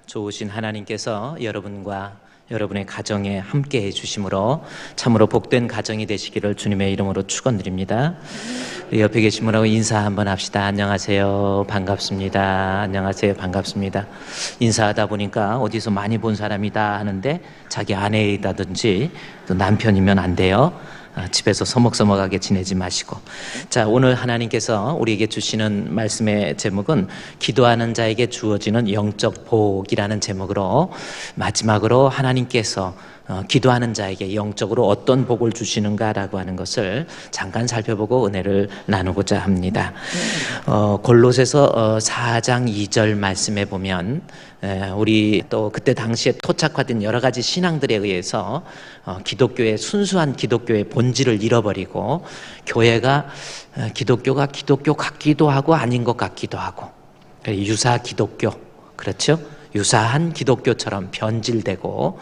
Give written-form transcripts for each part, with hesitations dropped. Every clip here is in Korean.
좋으신 하나님께서 여러분과 여러분의 가정에 함께 해주심으로 참으로 복된 가정이 되시기를 주님의 이름으로 축원드립니다. 우리 옆에 계신 분하고 인사 한번 합시다. 안녕하세요, 반갑습니다. 안녕하세요, 반갑습니다. 인사하다 보니까 어디서 많이 본 사람이다 하는데 자기 아내이다든지 또 남편이면 안 돼요. 집에서 서먹서먹하게 지내지 마시고. 자, 오늘 하나님께서 우리에게 주시는 말씀의 제목은 기도하는 자에게 주어지는 영적 복이라는 제목으로 마지막으로 하나님께서 기도하는 자에게 영적으로 어떤 복을 주시는가라고 하는 것을 잠깐 살펴보고 은혜를 나누고자 합니다. 골로새서 4장 2절 말씀에 보면 우리 또 그때 당시에 토착화된 여러 가지 신앙들에 의해서 기독교의 순수한 기독교의 본질을 잃어버리고 교회가 기독교가 기독교 같기도 하고 아닌 것 같기도 하고 유사 기독교, 그렇죠? 유사한 기독교처럼 변질되고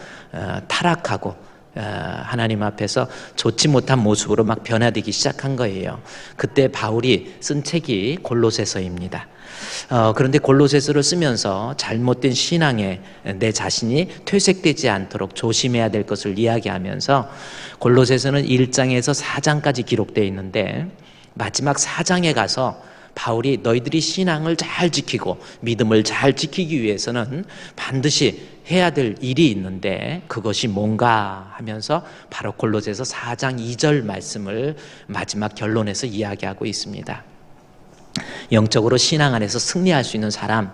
타락하고 하나님 앞에서 좋지 못한 모습으로 막 변화되기 시작한 거예요. 그때 바울이 쓴 책이 골로새서입니다. 그런데 골로새서를 쓰면서 잘못된 신앙에 내 자신이 퇴색되지 않도록 조심해야 될 것을 이야기하면서 골로새서는 1장에서 4장까지 기록되어 있는데 마지막 4장에 가서 바울이 너희들이 신앙을 잘 지키고 믿음을 잘 지키기 위해서는 반드시 해야 될 일이 있는데 그것이 뭔가 하면서 바로 골로새서 4장 2절 말씀을 마지막 결론에서 이야기하고 있습니다. 영적으로 신앙 안에서 승리할 수 있는 사람,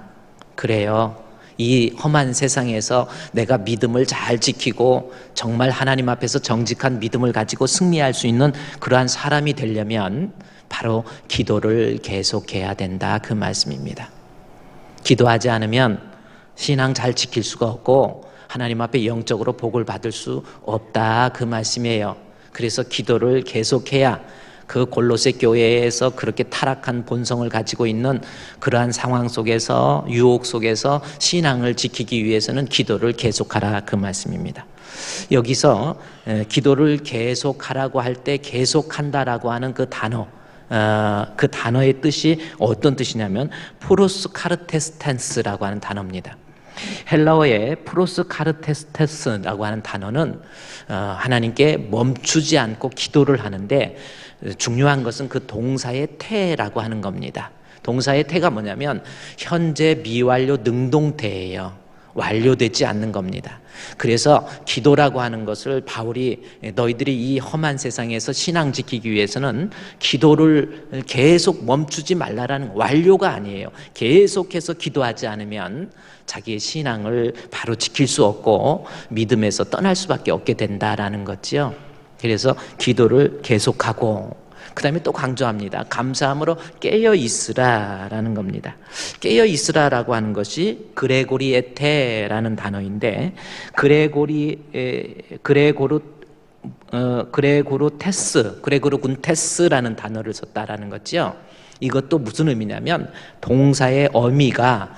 그래요. 이 험한 세상에서 내가 믿음을 잘 지키고 정말 하나님 앞에서 정직한 믿음을 가지고 승리할 수 있는 그러한 사람이 되려면 바로 기도를 계속해야 된다, 그 말씀입니다. 기도하지 않으면 신앙 잘 지킬 수가 없고 하나님 앞에 영적으로 복을 받을 수 없다, 그 말씀이에요. 그래서 기도를 계속해야 그 골로새 교회에서 그렇게 타락한 본성을 가지고 있는 그러한 상황 속에서 유혹 속에서 신앙을 지키기 위해서는 기도를 계속하라, 그 말씀입니다. 여기서 기도를 계속하라고 할 때 계속한다라고 하는 그 단어, 그 단어의 뜻이 어떤 뜻이냐면 프로스카르테스텐스라고 하는 단어입니다. 헬라어의 프로스카르테스텐스라고 하는 단어는 하나님께 멈추지 않고 기도를 하는데 중요한 것은 그 동사의 태라고 하는 겁니다. 동사의 태가 뭐냐면 현재 미완료 능동태예요. 완료되지 않는 겁니다. 그래서 기도라고 하는 것을 바울이 너희들이 이 험한 세상에서 신앙 지키기 위해서는 기도를 계속 멈추지 말라라는 완료가 아니에요. 계속해서 기도하지 않으면 자기의 신앙을 바로 지킬 수 없고 믿음에서 떠날 수밖에 없게 된다라는 거죠. 그래서 기도를 계속하고 그 다음에 또 강조합니다. 감사함으로 깨어 있으라라는 겁니다. 깨어 있으라라고 하는 것이 그레고리 에테라는 단어인데 그레고르군 테스라는 단어를 썼다라는 거죠. 이것도 무슨 의미냐면 동사의 어미가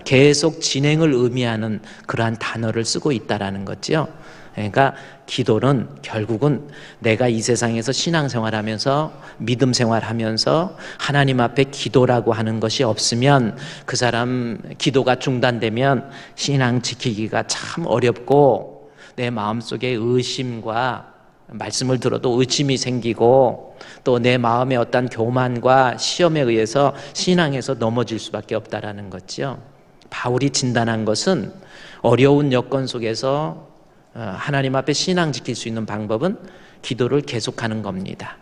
계속 진행을 의미하는 그러한 단어를 쓰고 있다라는 거죠. 그러니까 기도는 결국은 내가 이 세상에서 신앙생활하면서 믿음 생활하면서 하나님 앞에 기도라고 하는 것이 없으면 그 사람 기도가 중단되면 신앙 지키기가 참 어렵고 내 마음속에 의심과 말씀을 들어도 의심이 생기고 또 내 마음의 어떤 교만과 시험에 의해서 신앙에서 넘어질 수밖에 없다라는 거죠. 바울이 진단한 것은 어려운 여건 속에서 하나님 앞에 신앙 지킬 수 있는 방법은 기도를 계속하는 겁니다.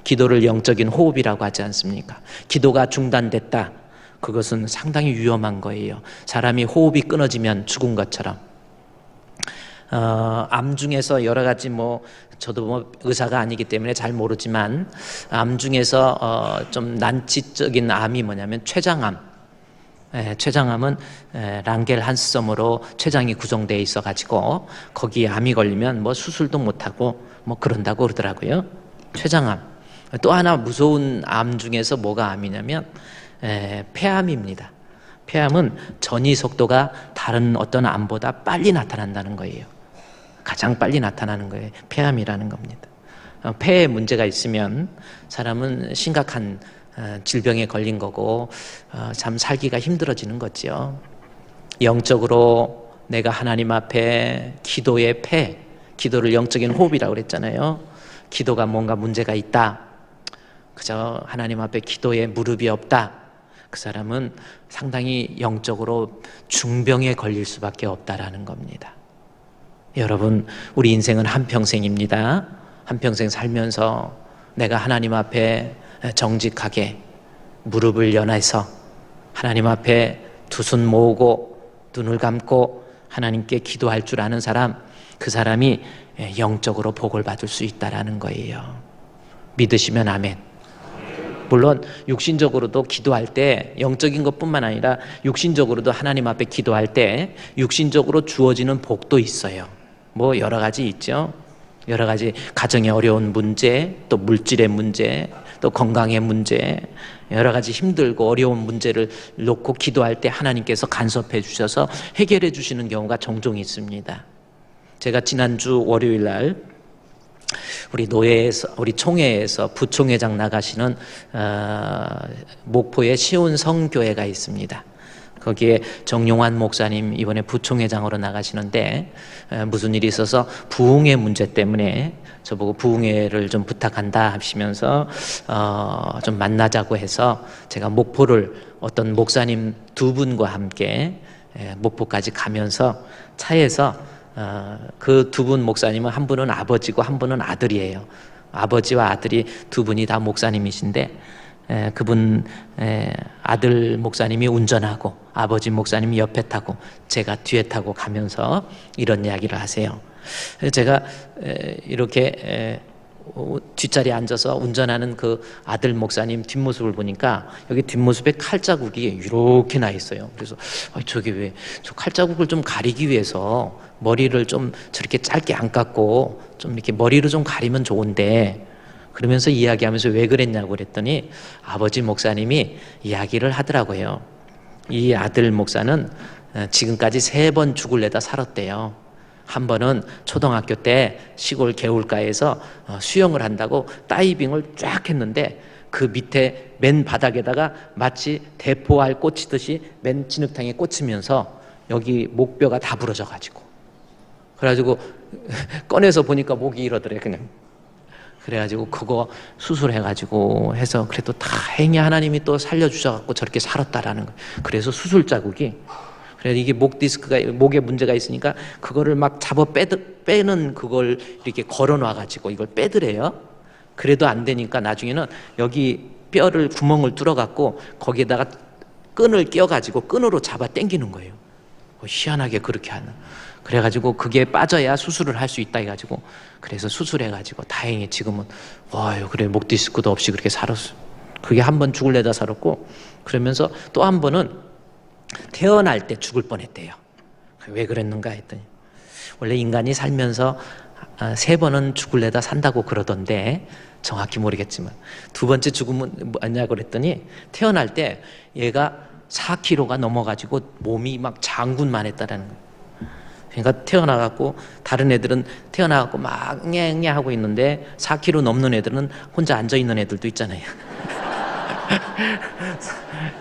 기도를 영적인 호흡이라고 하지 않습니까? 기도가 중단됐다, 그것은 상당히 위험한 거예요. 사람이 호흡이 끊어지면 죽은 것처럼. 암 중에서 여러 가지 저도 의사가 아니기 때문에 잘 모르지만 암 중에서 좀 난치적인 암이 뭐냐면 췌장암. 췌장암은 랑겔한스섬으로 췌장이 구성되어 있어가지고 거기에 암이 걸리면 수술도 못하고 그런다고 그러더라고요. 췌장암. 또 하나 무서운 암 중에서 뭐가 암이냐면 폐암입니다. 폐암은 전이 속도가 다른 어떤 암보다 빨리 나타난다는 거예요. 가장 빨리 나타나는 거예요. 폐암이라는 겁니다. 폐에 문제가 있으면 사람은 심각한 질병에 걸린 거고 참 살기가 힘들어지는 거죠. 영적으로 내가 하나님 앞에 기도의 기도를 영적인 호흡이라고 그랬잖아요. 기도가 뭔가 문제가 있다, 그저 하나님 앞에 기도에 무릎이 없다, 그 사람은 상당히 영적으로 중병에 걸릴 수밖에 없다라는 겁니다. 여러분, 우리 인생은 한평생입니다. 한평생 살면서 내가 하나님 앞에 정직하게 무릎을 연해서 하나님 앞에 두 손 모으고 눈을 감고 하나님께 기도할 줄 아는 사람, 그 사람이 영적으로 복을 받을 수 있다라는 거예요. 믿으시면 아멘. 물론 육신적으로도 기도할 때 영적인 것뿐만 아니라 육신적으로도 하나님 앞에 기도할 때 육신적으로 주어지는 복도 있어요. 뭐 여러 가지 있죠. 여러 가지 가정의 어려운 문제, 또 물질의 문제, 또 건강의 문제, 여러 가지 힘들고 어려운 문제를 놓고 기도할 때 하나님께서 간섭해 주셔서 해결해 주시는 경우가 종종 있습니다. 제가 지난주 월요일 날 우리 노회에서, 우리 총회에서 부총회장 나가시는 목포의 시온성교회가 있습니다. 거기에 정용환 목사님 이번에 부총회장으로 나가시는데 무슨 일이 있어서 부흥회 문제 때문에 저보고 부흥회를 좀 부탁한다 하시면서 좀 만나자고 해서 제가 목포를 어떤 목사님 두 분과 함께 목포까지 가면서 차에서 그 두 분 목사님은 한 분은 아버지고 한 분은 아들이에요. 아버지와 아들이 두 분이 다 목사님이신데 그분 아들 목사님이 운전하고 아버지 목사님이 옆에 타고 제가 뒤에 타고 가면서 이런 이야기를 하세요. 제가 이렇게 뒷자리에 앉아서 운전하는 그 아들 목사님 뒷모습을 보니까 여기 뒷모습에 칼자국이 이렇게 나 있어요. 그래서 저기 왜 저 칼자국을 좀 가리기 위해서 머리를 좀 저렇게 짧게 안 깎고 좀 이렇게 머리로 좀 가리면 좋은데, 그러면서 이야기하면서 왜 그랬냐고 그랬더니 아버지 목사님이 이야기를 하더라고요. 이 아들 목사는 지금까지 3번 죽을래다 살았대요. 한 번은 초등학교 때 시골 개울가에서 수영을 한다고 다이빙을 쫙 했는데 그 밑에 맨 바닥에다가 마치 대포알 꽂히듯이 맨 진흙탕에 꽂히면서 여기 목뼈가 다 부러져 가지고, 그래가지고 꺼내서 보니까 목이 이러더래 그냥. 그래가지고 그거 수술해가지고 해서 그래도 다행히 하나님이 또 살려주셔갖고 저렇게 살았다라는 거예요. 그래서 수술 자국이, 그래서 이게 목 디스크가, 목에 문제가 있으니까 그거를 막 잡아 빼는 그걸 이렇게 걸어 놔가지고 이걸 빼더래요. 그래도 안 되니까 나중에는 여기 뼈를 구멍을 뚫어갖고 거기에다가 끈을 끼워가지고 끈으로 잡아 당기는 거예요. 희한하게 그렇게 하는. 그래가지고 그게 빠져야 수술을 할 수 있다 해가지고, 그래서 수술해가지고 다행히 지금은 그래 목 디스크도 없이 그렇게 살았어. 그게 한 번 죽을래다 살았고, 그러면서 또 한 번은 태어날 때 죽을 뻔했대요. 왜 그랬는가 했더니 원래 인간이 살면서 3번은 죽을래다 산다고 그러던데 정확히 모르겠지만 두 번째 죽음은 뭐냐고 그랬더니 태어날 때 얘가 4kg가 넘어가지고 몸이 막 장군만 했다라는 거예요. 그러니까 태어나갖고 다른 애들은 태어나갖고 막 냥냥 하고 있는데 4kg 넘는 애들은 혼자 앉아있는 애들도 있잖아요.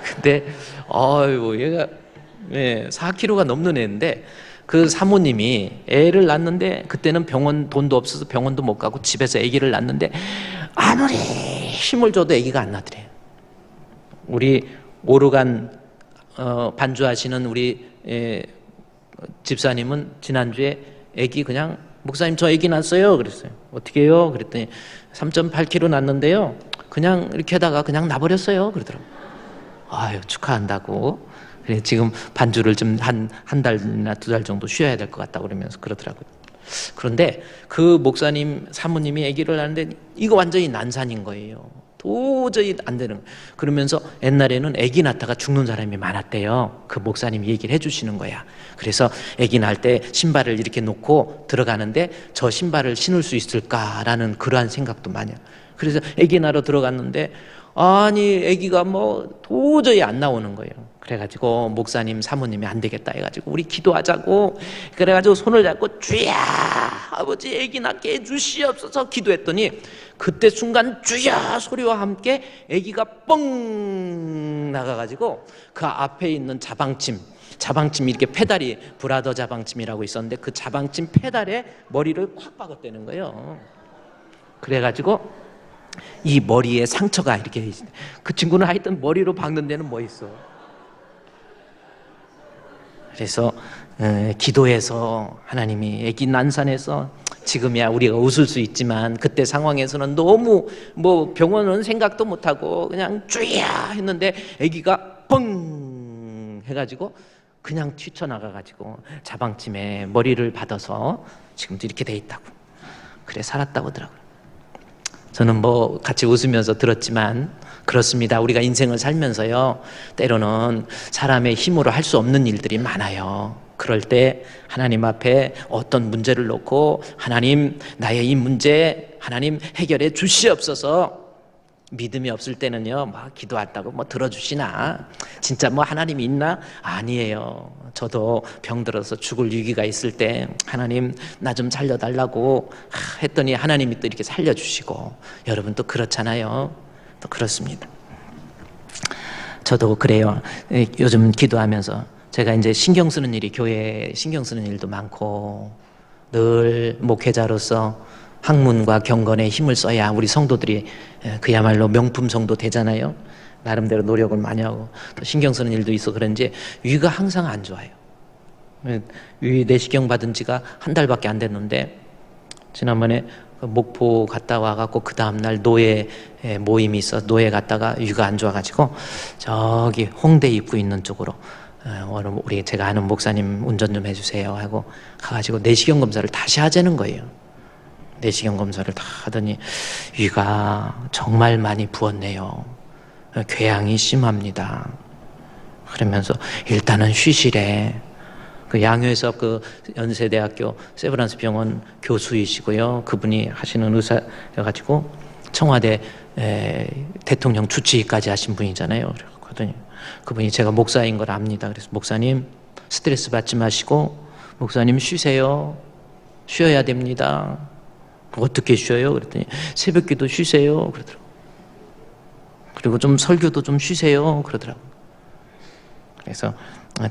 근데 얘가 4kg가 넘는 애인데 그 사모님이 애를 낳는데 그때는 병원 돈도 없어서 병원도 못 가고 집에서 아기를 낳는데 아무리 힘을 줘도 아기가 안 나더래요. 우리 오르간 반주하시는 우리 집사님은 지난주에 아기 그냥 목사님 저 아기 낳았어요 그랬어요. 어떻게 해요? 그랬더니 3.8kg 낳았는데요 그냥 이렇게 하다가 그냥 나버렸어요 그러더라고요. 아유 축하한다고. 그래 지금 반주를 좀 한 달이나 2달 정도 쉬어야 될 것 같다고 그러면서 그러더라고요. 그런데 그 목사님 사모님이 아기를 낳는데 이거 완전히 난산인 거예요. 도저히 안 되는 거예요. 그러면서 옛날에는 아기 낳다가 죽는 사람이 많았대요. 그 목사님이 얘기를 해주시는 거야. 그래서 아기 낳을 때 신발을 이렇게 놓고 들어가는데 저 신발을 신을 수 있을까라는 그러한 생각도 많이 해요. 그래서 아기 낳으러 들어갔는데 아니 아기가 도저히 안 나오는 거예요. 그래가지고 목사님 사모님이 안 되겠다 해가지고 우리 기도하자고 그래가지고 손을 잡고 주야 아버지 아기 낳게 해주시옵소서 기도했더니 그때 순간 주야 소리와 함께 아기가 뻥 나가가지고 그 앞에 있는 자방침 자방침 이렇게 페달이 브라더 자방침이라고 있었는데 그 자방침 페달에 머리를 콱 박았다는 거예요. 그래가지고 이 머리에 상처가 이렇게, 그 친구는 하여튼 머리로 박는 데는 뭐 있어. 그래서 기도해서 하나님이 아기 난산에서, 지금이야 우리가 웃을 수 있지만 그때 상황에서는 너무 뭐 병원은 생각도 못하고 그냥 쭈야 했는데 아기가 뻥 해가지고 그냥 튀쳐나가가지고 자방침에 머리를 받아서 지금도 이렇게 돼 있다고. 그래 살았다고 하더라고요. 저는 뭐 같이 웃으면서 들었지만 그렇습니다. 우리가 인생을 살면서요, 때로는 사람의 힘으로 할 수 없는 일들이 많아요. 그럴 때 하나님 앞에 어떤 문제를 놓고 하나님, 나의 이 문제 하나님 해결해 주시옵소서. 믿음이 없을 때는요, 막 기도했다고 뭐 들어주시나, 진짜 뭐 하나님이 있나? 아니에요. 저도 병들어서 죽을 위기가 있을 때 하나님 나 좀 살려달라고 했더니 하나님이 또 이렇게 살려주시고, 여러분 또 그렇잖아요. 또 그렇습니다. 저도 그래요. 요즘 기도하면서 제가 이제 신경 쓰는 일이, 교회에 신경 쓰는 일도 많고, 늘 목회자로서 학문과 경건에 힘을 써야 우리 성도들이 그야말로 명품 성도 되잖아요. 나름대로 노력을 많이 하고 또 신경 쓰는 일도 있어 그런지 위가 항상 안 좋아요. 위 내시경 받은 지가 한 달밖에 안 됐는데, 지난번에 목포 갔다 와갖고 그 다음날 노예 모임이 있어 노예 갔다가 위가 안 좋아가지고 저기 홍대 입구 있는 쪽으로 우리 제가 아는 목사님 운전 좀 해주세요 하고 가가지고 내시경 검사를 다시 하자는 거예요. 내시경 검사를 다 하더니 위가 정말 많이 부었네요. 궤양이 심합니다. 그러면서 일단은 쉬시래. 그 양효섭 그 연세대학교 세브란스 병원 교수이시고요. 그분이 하시는 의사여가지고 청와대 대통령 주치의까지 하신 분이잖아요. 그러더니 그분이 제가 목사인 걸 압니다. 그래서 목사님 스트레스 받지 마시고 목사님 쉬세요. 쉬어야 됩니다. 어떻게 쉬어요? 그랬더니 새벽기도 쉬세요. 그러더라고요. 그리고 좀 설교도 좀 쉬세요. 그러더라고요. 그래서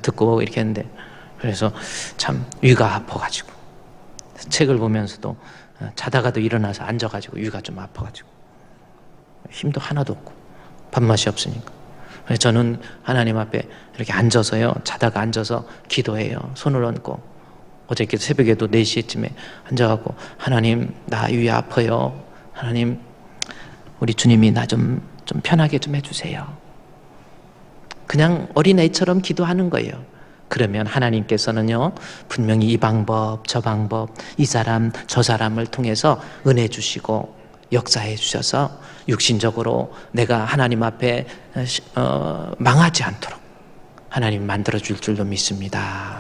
듣고 이렇게 했는데, 그래서 참 위가 아파가지고 책을 보면서도 자다가도 일어나서 앉아가지고 위가 좀 아파가지고 힘도 하나도 없고 밥맛이 없으니까 저는 하나님 앞에 이렇게 앉아서요, 자다가 앉아서 기도해요. 손을 얹고 어저께 새벽에도 4시쯤에 앉아갖고 하나님 나 위 아파요. 하나님 우리 주님이 나 좀 편하게 좀 해주세요. 그냥 어린애처럼 기도하는 거예요. 그러면 하나님께서는요 분명히 이 방법 저 방법 이 사람 저 사람을 통해서 은혜 주시고 역사해 주셔서 육신적으로 내가 하나님 앞에 망하지 않도록 하나님 만들어 줄 줄로 믿습니다.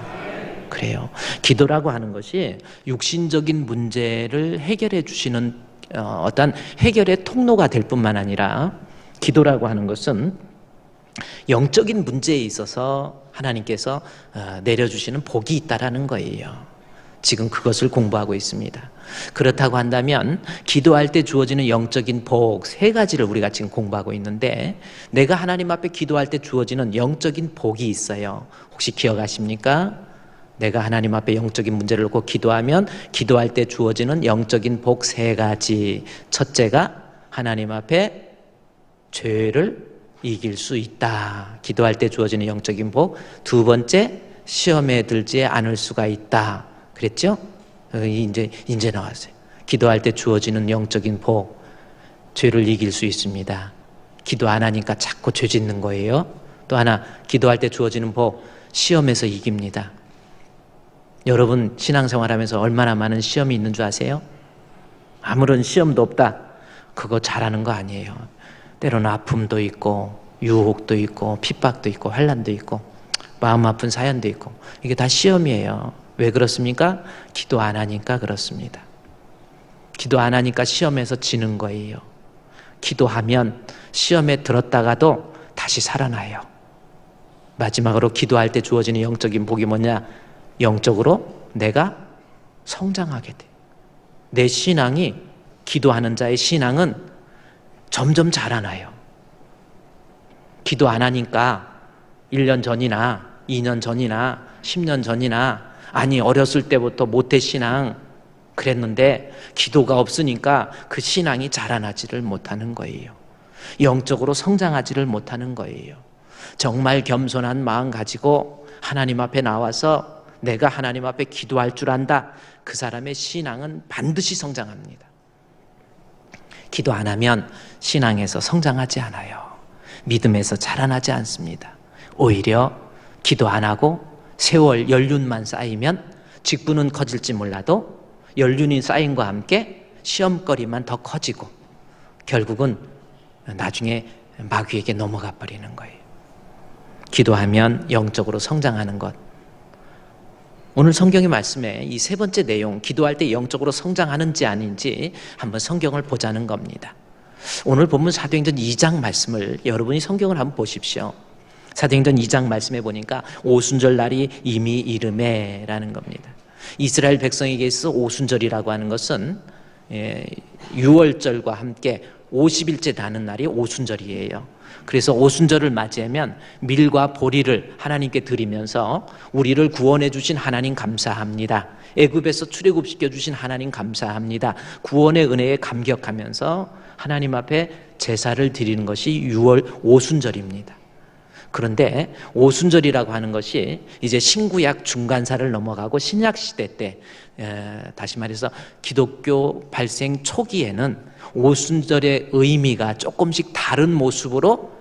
그래요. 기도라고 하는 것이 육신적인 문제를 해결해 주시는 어떤 해결의 통로가 될 뿐만 아니라, 기도라고 하는 것은 영적인 문제에 있어서 하나님께서 내려주시는 복이 있다라는 거예요. 지금 그것을 공부하고 있습니다. 그렇다고 한다면 기도할 때 주어지는 영적인 복 3가지를 우리가 지금 공부하고 있는데, 내가 하나님 앞에 기도할 때 주어지는 영적인 복이 있어요. 혹시 기억하십니까? 내가 하나님 앞에 영적인 문제를 놓고 기도하면 기도할 때 주어지는 영적인 복 3가지. 첫째가 하나님 앞에 죄를 이길 수 있다. 기도할 때 주어지는 영적인 복. 2번째, 시험에 들지 않을 수가 있다. 그랬죠? 이제 나왔어요. 기도할 때 주어지는 영적인 복. 죄를 이길 수 있습니다. 기도 안 하니까 자꾸 죄 짓는 거예요. 또 하나, 기도할 때 주어지는 복. 시험에서 이깁니다. 여러분 신앙생활하면서 얼마나 많은 시험이 있는 줄 아세요? 아무런 시험도 없다. 그거 잘하는 거 아니에요. 때로는 아픔도 있고 유혹도 있고 핍박도 있고 환난도 있고 마음 아픈 사연도 있고, 이게 다 시험이에요. 왜 그렇습니까? 기도 안 하니까 그렇습니다. 기도 안 하니까 시험에서 지는 거예요. 기도하면 시험에 들었다가도 다시 살아나요. 마지막으로 기도할 때 주어지는 영적인 복이 뭐냐? 영적으로 내가 성장하게 돼. 내 신앙이, 기도하는 자의 신앙은 점점 자라나요. 기도 안 하니까 1년 전이나 2년 전이나 10년 전이나 아니 어렸을 때부터 모태신앙 그랬는데 기도가 없으니까 그 신앙이 자라나지를 못하는 거예요. 영적으로 성장하지를 못하는 거예요. 정말 겸손한 마음 가지고 하나님 앞에 나와서 내가 하나님 앞에 기도할 줄 안다. 그 사람의 신앙은 반드시 성장합니다. 기도 안 하면 신앙에서 성장하지 않아요. 믿음에서 자라나지 않습니다. 오히려 기도 안 하고 세월 연륜만 쌓이면 직분은 커질지 몰라도 연륜이 쌓임과 함께 시험거리만 더 커지고 결국은 나중에 마귀에게 넘어가 버리는 거예요. 기도하면 영적으로 성장하는 것. 오늘 성경의 말씀에 이 세 번째 내용, 기도할 때 영적으로 성장하는지 아닌지 한번 성경을 보자는 겁니다. 오늘 본문 사도행전 2장 말씀을 여러분이 성경을 한번 보십시오. 사도행전 2장 말씀에 보니까 오순절 날이 이미 이르매라는 겁니다. 이스라엘 백성에게 있어 오순절이라고 하는 것은 유월절과 함께 50일째 다는 날이 오순절이에요. 그래서 오순절을 맞이하면 밀과 보리를 하나님께 드리면서 우리를 구원해 주신 하나님 감사합니다. 애굽에서 출애굽시켜 주신 하나님 감사합니다. 구원의 은혜에 감격하면서 하나님 앞에 제사를 드리는 것이 6월 오순절입니다. 그런데 오순절이라고 하는 것이 이제 신구약 중간사를 넘어가고 신약 시대 때 다시 말해서 기독교 발생 초기에는 오순절의 의미가 조금씩 다른 모습으로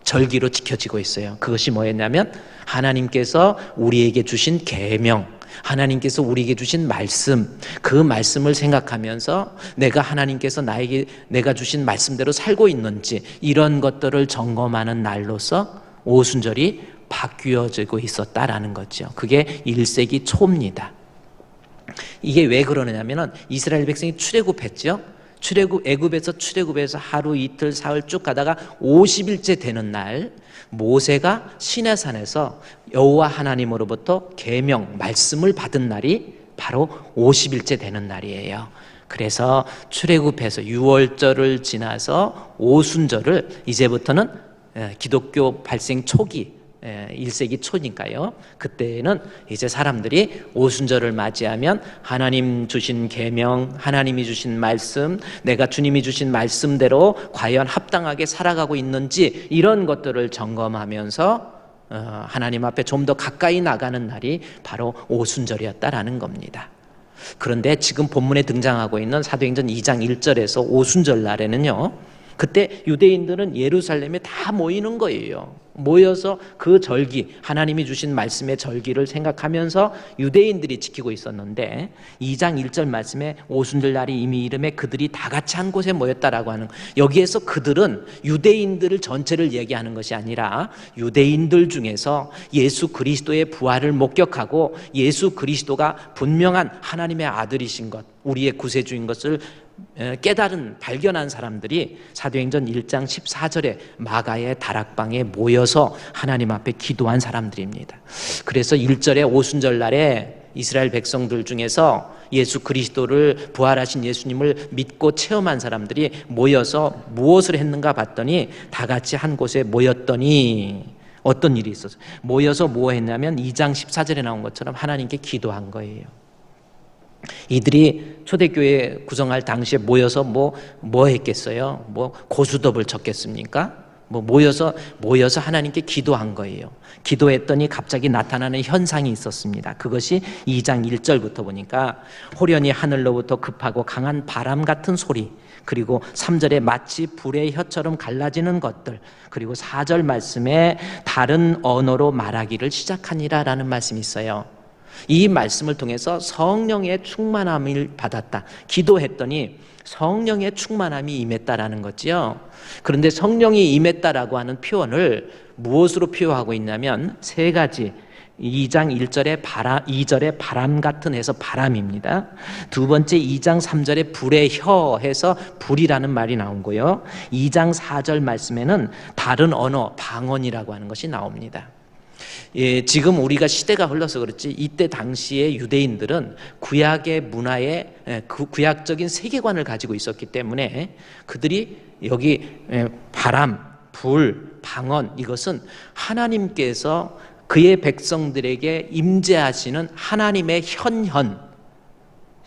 절기로 지켜지고 있어요. 그것이 뭐였냐면 하나님께서 우리에게 주신 계명, 하나님께서 우리에게 주신 말씀, 그 말씀을 생각하면서 내가 하나님께서 나에게 내가 주신 말씀대로 살고 있는지 이런 것들을 점검하는 날로서 오순절이 바뀌어지고 있었다라는 거죠. 그게 1세기 초입니다. 이게 왜 그러느냐면 이스라엘 백성이 출애굽했죠. 애굽에서 출애굽해서 하루 이틀 사흘 쭉 가다가 50일째 되는 날 모세가 시내산에서 여호와 하나님으로부터 계명 말씀을 받은 날이 바로 50일째 되는 날이에요. 그래서 출애굽해서 6월절을 지나서 오순절을 이제부터는 기독교 발생 초기 1세기 초니까요. 그때는 이제 사람들이 오순절을 맞이하면 하나님 주신 계명, 하나님이 주신 말씀, 내가 주님이 주신 말씀대로 과연 합당하게 살아가고 있는지 이런 것들을 점검하면서 하나님 앞에 좀 더 가까이 나가는 날이 바로 오순절이었다라는 겁니다. 그런데 지금 본문에 등장하고 있는 사도행전 2장 1절에서 오순절 날에는요, 그때 유대인들은 예루살렘에 다 모이는 거예요. 모여서 그 절기, 하나님이 주신 말씀의 절기를 생각하면서 유대인들이 지키고 있었는데 2장 1절 말씀에 오순절 날이 이미 이름에 그들이 다 같이 한 곳에 모였다라고 하는, 여기에서 그들은 유대인들 전체를 얘기하는 것이 아니라 유대인들 중에서 예수 그리스도의 부활을 목격하고 예수 그리스도가 분명한 하나님의 아들이신 것, 우리의 구세주인 것을 깨달은 발견한 사람들이 사도행전 1장 14절에 마가의 다락방에 모여서 하나님 앞에 기도한 사람들입니다. 그래서 1절에 오순절 날에 이스라엘 백성들 중에서 예수 그리스도를 부활하신 예수님을 믿고 체험한 사람들이 모여서 무엇을 했는가 봤더니 다 같이 한 곳에 모였더니 어떤 일이 있었어요. 모여서 뭐 했냐면 2장 14절에 나온 것처럼 하나님께 기도한 거예요. 이들이 초대교회 구성할 당시에 모여서 뭐 했겠어요? 고수톱을 쳤겠습니까? 모여서 하나님께 기도한 거예요. 기도했더니 갑자기 나타나는 현상이 있었습니다. 그것이 2장 1절부터 보니까 호련히 하늘로부터 급하고 강한 바람 같은 소리, 그리고 3절에 마치 불의 혀처럼 갈라지는 것들, 그리고 4절 말씀에 다른 언어로 말하기를 시작하니라 라는 말씀이 있어요. 이 말씀을 통해서 성령의 충만함을 받았다. 기도했더니 성령의 충만함이 임했다라는 거지요. 그런데 성령이 임했다라고 하는 표현을 무엇으로 표현하고 있냐면 세 가지. 2장 1절에 바람, 2절에 바람 같은 해서 바람입니다. 두 번째 2장 3절에 불의 혀 해서 불이라는 말이 나온 거요. 2장 4절 말씀에는 다른 언어, 방언이라고 하는 것이 나옵니다. 지금 우리가 시대가 흘러서 그렇지 이때 당시의 유대인들은 구약의 문화에 구약적인 세계관을 가지고 있었기 때문에 그들이 여기 바람, 불, 방언, 이것은 하나님께서 그의 백성들에게 임재하시는 하나님의 현현,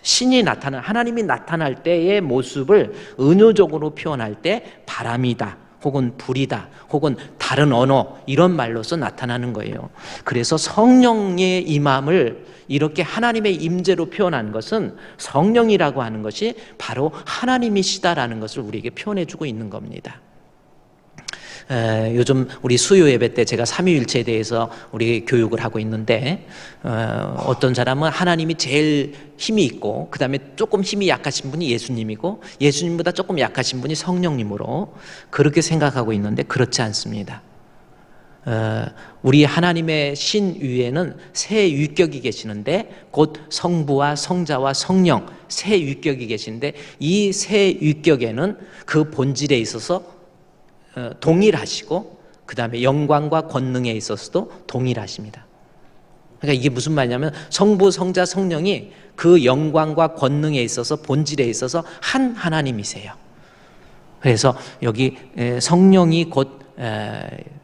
신이 나타나는, 하나님이 나타날 때의 모습을 은유적으로 표현할 때 바람이다, 혹은 불이다, 혹은 다른 언어, 이런 말로서 나타나는 거예요. 그래서 성령의 임함을 이렇게 하나님의 임재로 표현한 것은 성령이라고 하는 것이 바로 하나님이시다라는 것을 우리에게 표현해 주고 있는 겁니다. 요즘 우리 수요 예배 때 제가 삼위일체에 대해서 우리 교육을 하고 있는데, 어떤 사람은 하나님이 제일 힘이 있고 그 다음에 조금 힘이 약하신 분이 예수님이고 예수님보다 조금 약하신 분이 성령님으로 그렇게 생각하고 있는데, 그렇지 않습니다. 우리 하나님의 신 위에는 세 위격이 계시는데, 곧 성부와 성자와 성령 세 위격이 계신데, 이 세 위격에는 그 본질에 있어서 동일하시고 그 다음에 영광과 권능에 있어서도 동일하십니다. 그러니까 이게 무슨 말이냐면, 성부, 성자, 성령이 그 영광과 권능에 있어서, 본질에 있어서 한 하나님이세요. 그래서 여기 성령이 곧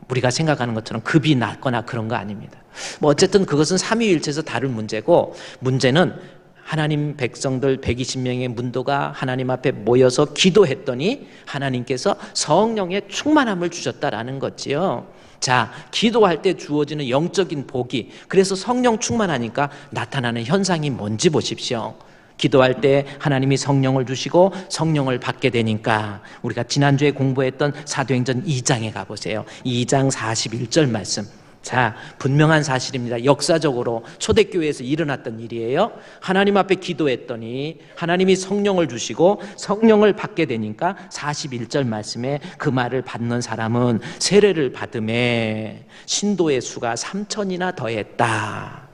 우리가 생각하는 것처럼 급이 낮거나 그런 거 아닙니다. 뭐 어쨌든 그것은 삼위일체에서 다른 문제고, 문제는 하나님 백성들 120명의 문도가 하나님 앞에 모여서 기도했더니 하나님께서 성령의 충만함을 주셨다라는 거지요. 자, 기도할 때 주어지는 영적인 복이, 그래서 성령 충만하니까 나타나는 현상이 뭔지 보십시오. 기도할 때 하나님이 성령을 주시고 성령을 받게 되니까, 우리가 지난주에 공부했던 사도행전 2장에 가보세요. 2장 41절 말씀. 자, 분명한 사실입니다. 역사적으로 초대교회에서 일어났던 일이에요. 하나님 앞에 기도했더니 하나님이 성령을 주시고 성령을 받게 되니까 41절 말씀에 그 말을 받는 사람은 세례를 받음에 신도의 수가 3,000이나 더했다.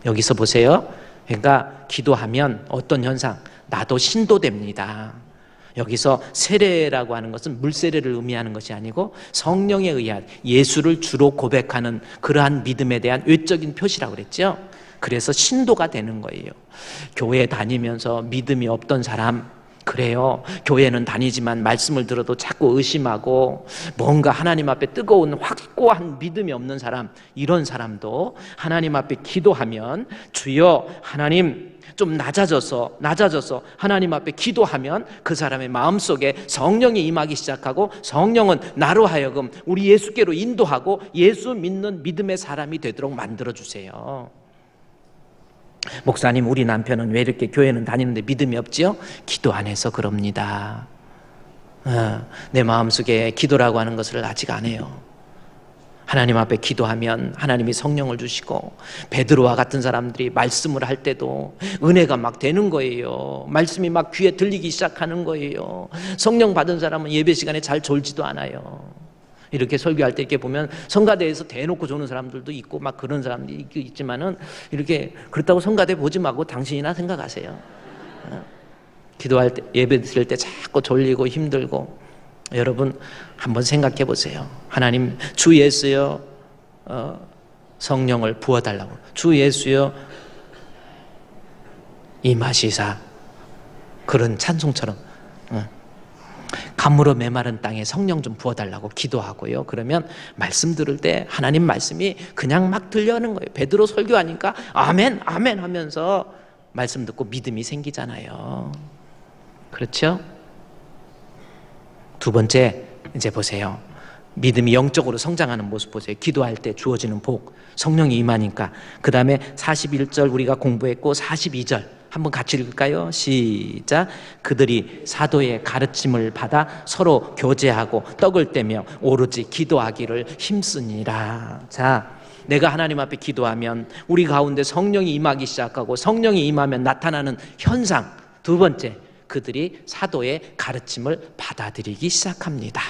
여기서 보세요. 그러니까 기도하면 어떤 현상? 나도 신도됩니다. 여기서 세례라고 하는 것은 물세례를 의미하는 것이 아니고 성령에 의한, 예수를 주로 고백하는 그러한 믿음에 대한 외적인 표시라고 그랬죠. 그래서 신도가 되는 거예요. 교회 다니면서 믿음이 없던 사람, 그래요. 교회는 다니지만 말씀을 들어도 자꾸 의심하고 뭔가 하나님 앞에 뜨거운 확고한 믿음이 없는 사람, 이런 사람도 하나님 앞에 기도하면, 주여 하나님, 좀 낮아져서 하나님 앞에 기도하면 그 사람의 마음속에 성령이 임하기 시작하고, 성령은 나로 하여금 우리 예수께로 인도하고 예수 믿는 믿음의 사람이 되도록 만들어주세요. 목사님, 우리 남편은 왜 이렇게 교회는 다니는데 믿음이 없지요? 기도 안 해서 그럽니다. 내 마음속에 기도라고 하는 것을 아직 안 해요. 하나님 앞에 기도하면 하나님이 성령을 주시고, 베드로와 같은 사람들이 말씀을 할 때도 은혜가 막 되는 거예요. 말씀이 막 귀에 들리기 시작하는 거예요. 성령 받은 사람은 예배 시간에 잘 졸지도 않아요. 이렇게 설교할 때 이렇게 보면 성가대에서 대놓고 조는 사람들도 있고 막 그런 사람들이 있지만은, 이렇게 그렇다고 성가대 보지 말고 당신이나 생각하세요. 기도할 때, 예배 드릴 때 자꾸 졸리고 힘들고, 여러분 한번 생각해 보세요. 하나님, 주 예수여 성령을 부어달라고, 주 예수여 임하시사, 그런 찬송처럼 가물어 메마른 땅에 성령 좀 부어달라고 기도하고요. 그러면 말씀 들을 때 하나님 말씀이 그냥 막 들려오는 거예요. 베드로 설교하니까 아멘 아멘 하면서 말씀 듣고 믿음이 생기잖아요. 그렇죠? 두 번째, 이제 보세요. 믿음이 영적으로 성장하는 모습 보세요. 기도할 때 주어지는 복, 성령이 임하니까. 그 다음에 41절 우리가 공부했고 42절 한번 같이 읽을까요? 시작. 그들이 사도의 가르침을 받아 서로 교제하고 떡을 떼며 오로지 기도하기를 힘쓰니라. 자, 내가 하나님 앞에 기도하면 우리 가운데 성령이 임하기 시작하고, 성령이 임하면 나타나는 현상, 두 번째, 그들이 사도의 가르침을 받아들이기 시작합니다.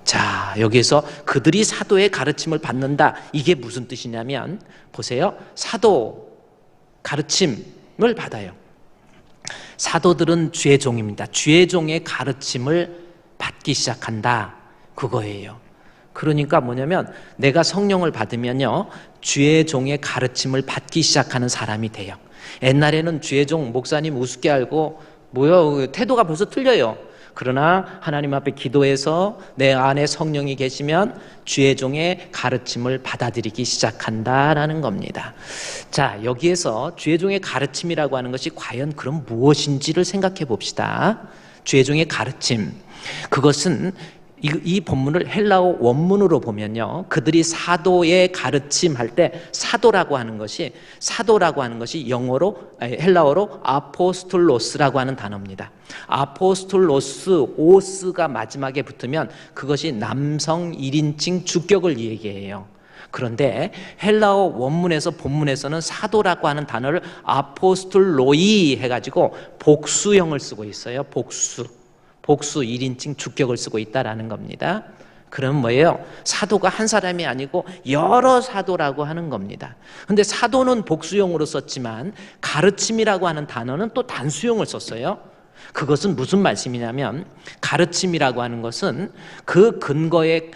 자, 여기에서 그들이 사도의 가르침을 받는다, 이게 무슨 뜻이냐면, 보세요. 사도 가르침을 받아요. 사도들은 주의 종입니다. 주의 종의 가르침을 받기 시작한다, 그거예요. 그러니까 뭐냐면, 내가 성령을 받으면요, 주의 종의 가르침을 받기 시작하는 사람이 돼요. 옛날에는 주의 종, 목사님 우습게 알고, 뭐요? 태도가 벌써 틀려요. 그러나 하나님 앞에 기도해서 내 안에 성령이 계시면 주의 종의 가르침을 받아들이기 시작한다라는 겁니다. 자, 여기에서 주의 종의 가르침이라고 하는 것이 과연 그럼 무엇인지를 생각해 봅시다. 주의 종의 가르침, 그것은 이 본문을 헬라어 원문으로 보면요, 그들이 사도의 가르침 할 때 사도라고 하는 것이 헬라어로 아포스톨로스라고 하는 단어입니다. 아포스톨로스, 오스가 마지막에 붙으면 그것이 남성 1인칭 주격을 얘기해요. 그런데 헬라어 원문에서 본문에서는 사도라고 하는 단어를 아포스톨로이 해가지고 복수형을 쓰고 있어요. 복수 1인칭 주격을 쓰고 있다라는 겁니다. 그럼 뭐예요? 사도가 한 사람이 아니고 여러 사도라고 하는 겁니다. 그런데 사도는 복수형으로 썼지만 가르침이라고 하는 단어는 또 단수형을 썼어요. 그것은 무슨 말씀이냐면, 가르침이라고 하는 것은 그 근거에,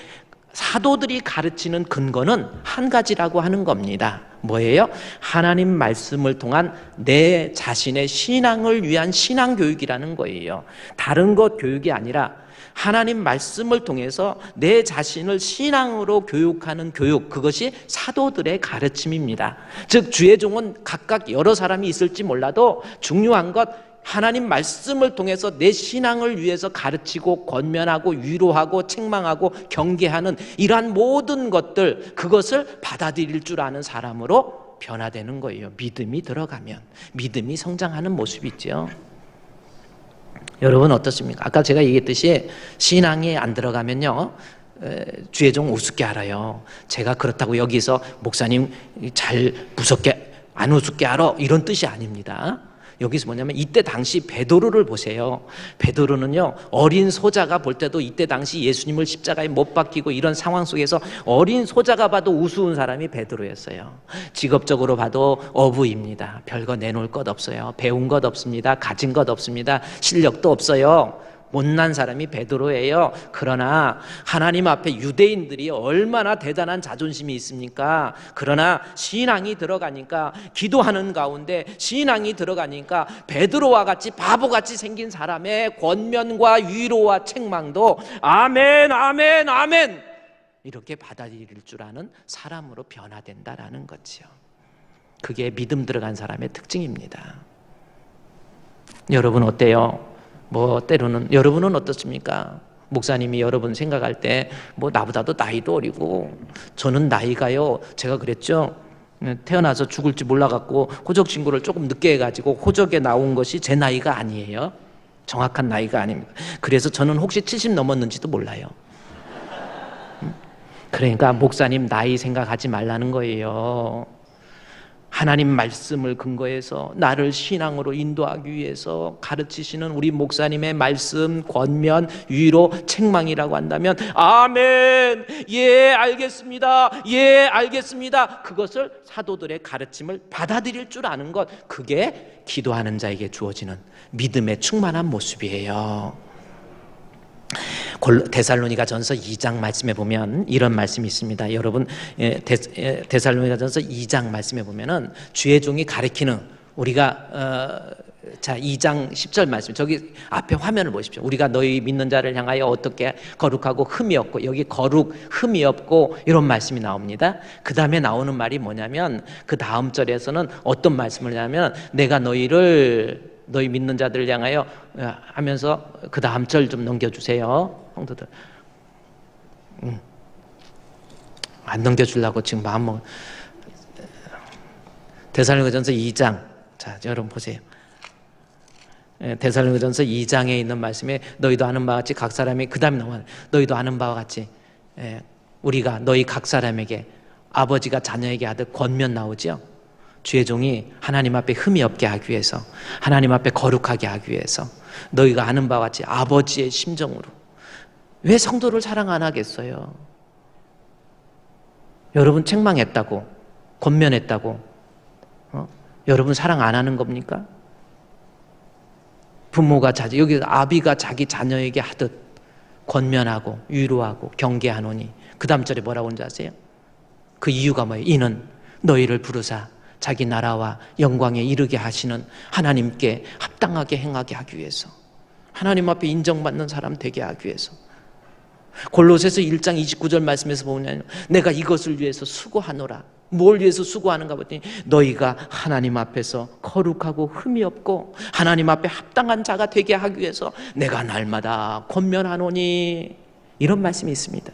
사도들이 가르치는 근거는 한 가지라고 하는 겁니다. 뭐예요? 하나님 말씀을 통한 내 자신의 신앙을 위한 신앙교육이라는 거예요. 다른 것 교육이 아니라 하나님 말씀을 통해서 내 자신을 신앙으로 교육하는 교육, 그것이 사도들의 가르침입니다. 즉 주의 종은 각각 여러 사람이 있을지 몰라도 중요한 것, 하나님 말씀을 통해서 내 신앙을 위해서 가르치고 권면하고 위로하고 책망하고 경계하는 이러한 모든 것들, 그것을 받아들일 줄 아는 사람으로 변화되는 거예요. 믿음이 들어가면, 믿음이 성장하는 모습이죠. 여러분 어떻습니까? 아까 제가 얘기했듯이 신앙이 안 들어가면요, 주의 종 우습게 알아요. 제가 그렇다고 여기서 목사님 잘 무섭게 안 우습게 알아, 이런 뜻이 아닙니다. 여기서 뭐냐면, 이때 당시 베드로를 보세요. 베드로는요, 어린 소자가 볼 때도 이때 당시 예수님을 십자가에 못 박히고 이런 상황 속에서 어린 소자가 봐도 우스운 사람이 베드로였어요. 직업적으로 봐도 어부입니다. 별거 내놓을 것 없어요. 배운 것 없습니다. 가진 것 없습니다. 실력도 없어요. 못난 사람이 베드로예요. 그러나 하나님 앞에 유대인들이 얼마나 대단한 자존심이 있습니까? 그러나 신앙이 들어가니까, 기도하는 가운데 신앙이 들어가니까 베드로와 같이 바보같이 생긴 사람의 권면과 위로와 책망도 아멘, 아멘, 아멘 이렇게 받아들일 줄 아는 사람으로 변화된다라는 거죠. 그게 믿음 들어간 사람의 특징입니다. 여러분 어때요? 때로는 여러분은 어떻습니까? 목사님이 여러분 생각할 때 나보다도 나이도 어리고, 저는 나이가요, 제가 그랬죠, 태어나서 죽을지 몰라갖고 호적 신고를 조금 늦게 해가지고 호적에 나온 것이 제 나이가 아니에요. 정확한 나이가 아닙니다. 그래서 저는 혹시 70 넘었는지도 몰라요. 그러니까 목사님 나이 생각하지 말라는 거예요. 하나님 말씀을 근거해서 나를 신앙으로 인도하기 위해서 가르치시는 우리 목사님의 말씀, 권면, 위로, 책망이라고 한다면 아멘, 예 알겠습니다, 예 알겠습니다, 그것을 사도들의 가르침을 받아들일 줄 아는 것, 그게 기도하는 자에게 주어지는 믿음의 충만한 모습이에요. 데살로니가전서 2장 말씀에 보면 이런 말씀이 있습니다. 여러분, 데살로니가전서 2장 말씀에 보면은 주의 종이 가르치는, 우리가 2장 10절 말씀, 저기 앞에 화면을 보십시오. 우리가 너희 믿는 자를 향하여 어떻게 거룩하고 흠이 없고, 여기 거룩, 흠이 없고 이런 말씀이 나옵니다. 그 다음에 나오는 말이 뭐냐면, 그 다음 절에서는 어떤 말씀을 하냐면, 내가 너희 믿는 자들을 향하여 하면서, 그 다음 절 좀 넘겨주세요, 성도들. 안 넘겨주려고 지금 마음 데살로니가전서 2장, 자 여러분 보세요. 데살로니가전서 2장에 있는 말씀에 너희도 아는 바와 같이 각 사람이, 그 다음에 나와 너희도 아는 바와 같이 우리가 너희 각 사람에게, 아버지가 자녀에게 하듯 권면 나오죠. 주의 종이 하나님 앞에 흠이 없게 하기 위해서, 하나님 앞에 거룩하게 하기 위해서 너희가 아는 바와 같이 아버지의 심정으로. 왜 성도를 사랑 안 하겠어요? 여러분 책망했다고, 권면했다고 여러분 사랑 안 하는 겁니까? 부모가 여기 아비가 자기 자녀에게 하듯 권면하고 위로하고 경계하노니, 그 다음 절에 뭐라고 하는지 아세요? 그 이유가 뭐예요? 이는 너희를 부르사 자기 나라와 영광에 이르게 하시는 하나님께 합당하게 행하게 하기 위해서. 하나님 앞에 인정받는 사람 되게 하기 위해서. 골로새서 1장 29절 말씀에서 보면 내가 이것을 위해서 수고하노라. 뭘 위해서 수고하는가 보더니 너희가 하나님 앞에서 거룩하고 흠이 없고 하나님 앞에 합당한 자가 되게 하기 위해서 내가 날마다 권면하노니, 이런 말씀이 있습니다.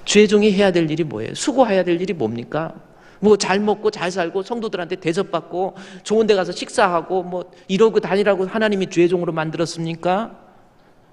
죄종이 해야 될 일이 뭐예요? 수고해야 될 일이 뭡니까? 뭐 잘 먹고 잘 살고 성도들한테 대접받고 좋은 데 가서 식사하고 뭐 이러고 다니라고 하나님이 죄종으로 만들었습니까?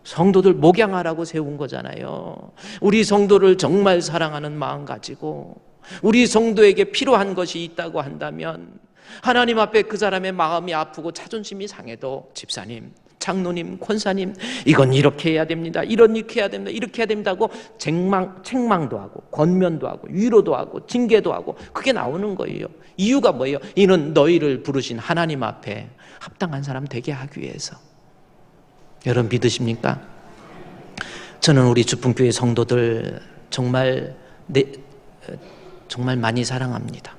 성도들 목양하라고 세운 거잖아요. 우리 성도를 정말 사랑하는 마음 가지고 우리 성도에게 필요한 것이 있다고 한다면 하나님 앞에 그 사람의 마음이 아프고 자존심이 상해도 집사님, 장로님, 권사님, 이건 이렇게 해야 됩니다, 이렇게 해야 됩니다, 이렇게 해야 됩니다 하고 책망도 하고 권면도 하고 위로도 하고 징계도 하고, 그게 나오는 거예요. 이유가 뭐예요? 이는 너희를 부르신 하나님 앞에 합당한 사람 되게 하기 위해서. 여러분 믿으십니까? 저는 우리 주풍교회 성도들 정말 많이 사랑합니다.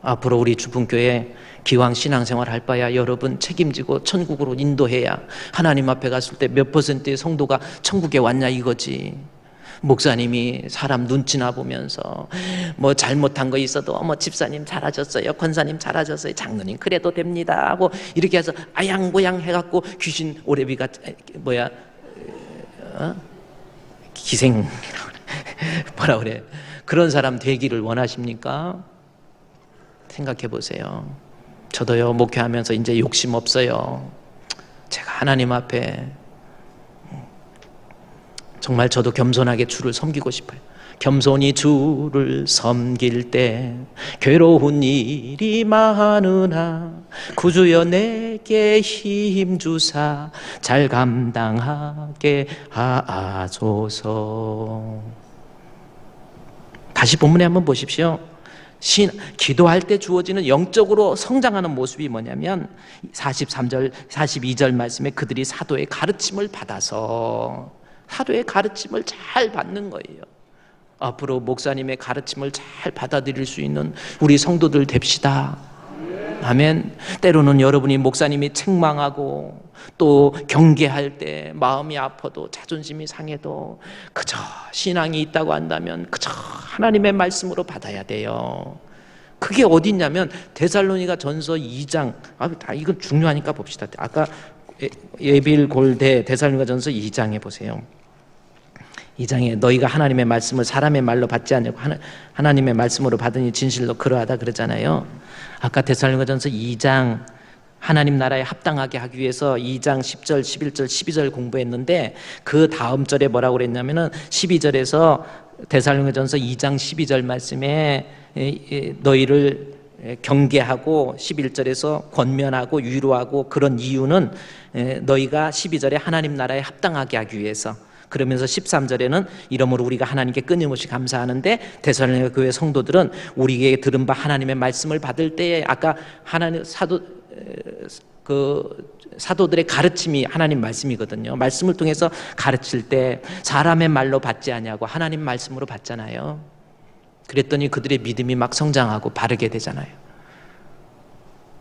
앞으로 우리 주풍교회 기왕 신앙생활 할 바야 여러분 책임지고 천국으로 인도해야 하나님 앞에 갔을 때 몇 퍼센트의 성도가 천국에 왔냐 이거지. 목사님이 사람 눈치나 보면서 뭐 잘못한 거 있어도 집사님 잘하셨어요, 권사님 잘하셨어요, 장로님 그래도 됩니다 하고 이렇게 해서 아양보양 해갖고 귀신 오래비가 기생 뭐라 그래, 그런 사람 되기를 원하십니까? 생각해 보세요. 저도요 목회하면서 이제 욕심 없어요. 제가 하나님 앞에 정말 저도 겸손하게 주를 섬기고 싶어요. 겸손히 주를 섬길 때 괴로운 일이 많으나 구주여 내게 힘 주사 잘 감당하게 하소서. 다시 본문에 한번 보십시오. 기도할 때 주어지는 영적으로 성장하는 모습이 뭐냐면 43절, 42절 말씀에 그들이 사도의 가르침을 받아서, 사도의 가르침을 잘 받는 거예요. 앞으로 목사님의 가르침을 잘 받아들일 수 있는 우리 성도들 됩시다. 아멘. 때로는 여러분이 목사님이 책망하고 또 경계할 때 마음이 아파도 자존심이 상해도 그저 신앙이 있다고 한다면 그저 하나님의 말씀으로 받아야 돼요. 그게 어디 있냐면 데살로니가 전서 2장, 이건 중요하니까 봅시다. 아까 예빌골대 데살로니가 전서 2장에 보세요. 2장에 너희가 하나님의 말씀을 사람의 말로 받지 않고 하나님의 말씀으로 받으니 진실로 그러하다 그러잖아요. 아까 데살로니가전서 2장 하나님 나라에 합당하게 하기 위해서 2장 10절, 11절, 12절 공부했는데 그 다음 절에 뭐라고 그랬냐면은 12절에서 데살로니가전서 2장 12절 말씀에 너희를 경계하고 11절에서 권면하고 위로하고 그런 이유는 너희가 12절에 하나님 나라에 합당하게 하기 위해서, 그러면서 13절에는 이러므로 우리가 하나님께 끊임없이 감사하는데 데살로니가 교회 성도들은 우리에게 들은 바 하나님의 말씀을 받을 때에, 아까 하나님 사도들의 가르침이 하나님 말씀이거든요. 말씀을 통해서 가르칠 때 사람의 말로 받지 아니하고 하나님 말씀으로 받잖아요. 그랬더니 그들의 믿음이 막 성장하고 바르게 되잖아요.